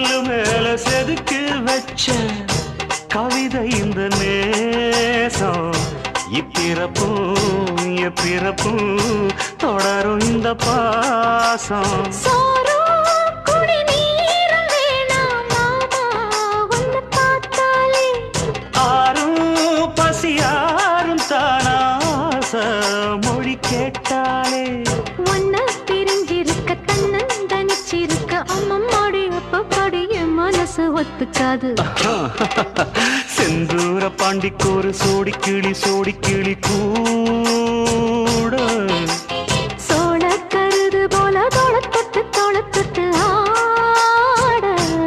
கல்லு மேல செதுக்கி வச்ச கவிதை இந்த நேசம். இப்பிறப்பும் எப்பிறப்பும் தொடரும் இந்த பாசம். பசியாரும் தானாச மொழி கேட்டாலே ஒன்ன பிரிஞ்சிருக்க தன்னந்தனிச்சிருக்க அம்மம்மாடி அப்பப்பாடி என் மனசு ஒத்துக்காது. செந்தூர பாண்டிக்கோரு சோடி கிளி கூட